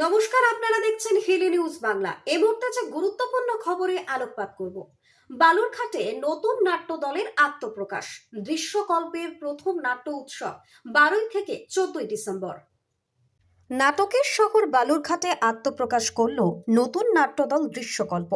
নমস্কার, আপনারা দেখছেন হিলি নিউজ বাংলা। এই মুহূর্তে যে গুরুত্বপূর্ণ খবরে আলোকপাত করব। বালুরঘাটে নতুন নাট্য দলের আত্মপ্রকাশ। দৃশ্যকল্পের প্রথম নাট্য উৎসব 12 থেকে 14 ডিসেম্বর। নাটকের শহর বালুরঘাটে আত্মপ্রকাশ করল নতুন নাট্যদল দৃশ্যকল্প।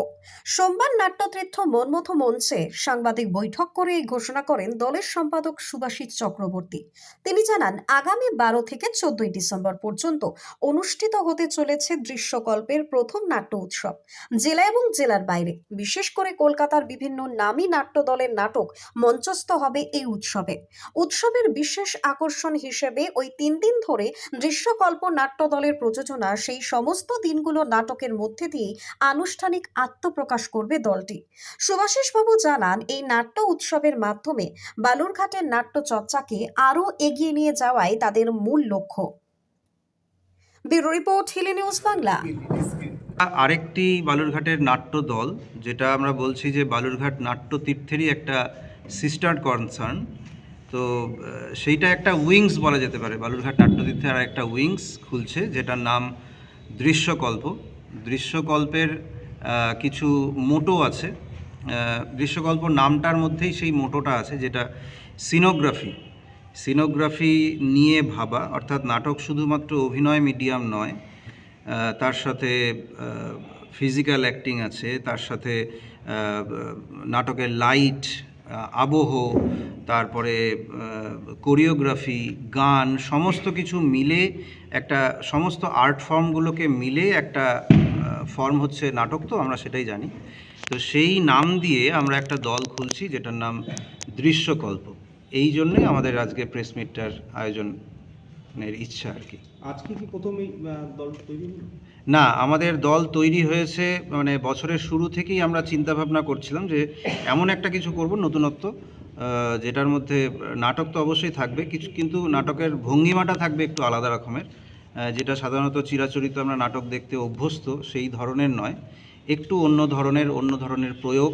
সোমবার নাট্যতীর্থ মনমথ মঞ্চে সাংবাদিক বৈঠক করে এই ঘোষণা করেন দলের সম্পাদক সুভাষিস চক্রবর্তী। তিনি জানান, আগামী 12 থেকে 14 ডিসেম্বর পর্যন্ত অনুষ্ঠিত হতে চলেছে দৃশ্যকল্পের প্রথম নাট্য উৎসব। জেলা এবং জেলার বাইরে, বিশেষ করে কলকাতার বিভিন্ন নামী নাট্য দলের নাটক মঞ্চস্থ হবে এই উৎসবে। উৎসবের বিশেষ আকর্ষণ হিসেবে ওই 3 দিন ধরে দৃশ্যকল্প নাট্য দলের প্রযোজনা সেই সমস্ত দিনগুলো নাটকের মধ্যে দিয়ে আনুষ্ঠানিক আত্মপ্রকাশ করবে দলটি। সুভাষিস বাবু জানান, এই নাট্য উৎসবের মাধ্যমে বালুরঘাটের নাট্য চর্চাকে আরো এগিয়ে নিয়ে যাওয়াই তাদের মূল লক্ষ্য। Bureau report, Hili news Bangla. আরেকটি বালুরঘাটের নাট্য দল, যেটা আমরা বলছি যে বালুরঘাট নাট্যতীর্থেরই একটা সিস্টার কনসার্ন, তো সেইটা একটা উইংস বলা যেতে পারে। বালুরঘাট নাট্যতীর্থের আর একটা উইংস খুলছে, যেটার নাম দৃশ্যকল্প। দৃশ্যকল্পের কিছু মোটো আছে। দৃশ্যকল্প নামটার মধ্যেই সেই মোটোটা আছে, যেটা সিনোগ্রাফি নিয়ে ভাবা, অর্থাৎ নাটক শুধুমাত্র অভিনয় মিডিয়াম নয়, তার সাথে ফিজিক্যাল অ্যাক্টিং আছে, তার সাথে নাটকের লাইট, আবহ, তারপরে কোরিওগ্রাফি, গান, সমস্ত কিছু মিলে একটা, সমস্ত আর্ট ফর্মগুলোকে মিলে একটা ফর্ম হচ্ছে নাটক। তো আমরা সেটাই জানি। তো সেই নাম দিয়ে আমরা একটা দল খুলছি, যেটার নাম দৃশ্যকল্প। এই জন্যই আমাদের আজকে প্রেস মিটটার আয়োজনের ইচ্ছা আর কি। আজকে কি প্রথম এই দল তৈরি হলো? না, আমাদের দল তৈরি হয়েছে, মানে বছরের শুরু থেকেই আমরা চিন্তা ভাবনা করছিলাম যে এমন একটা কিছু করব, নতুনত্ব, যেটার মধ্যে নাটক তো অবশ্যই থাকবে কিছু, কিন্তু নাটকের ভঙ্গিমাটা থাকবে একটু আলাদা রকমের, যেটা সাধারণত চিরাচরিত আমরা নাটক দেখতে অভ্যস্ত সেই ধরনের নয়, একটু অন্য ধরনের প্রয়োগ,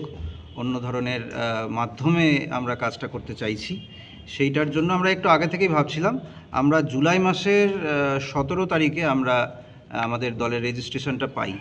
অন্য ধরনের মাধ্যমে আমরা কাজটা করতে চাইছি। সেইটার জন্য আমরা একটু আগে থেকেই ভাবছিলাম। আমরা জুলাই মাসের 17 তারিখে আমরা আমাদের দলের রেজিস্ট্রেশনটা পাই।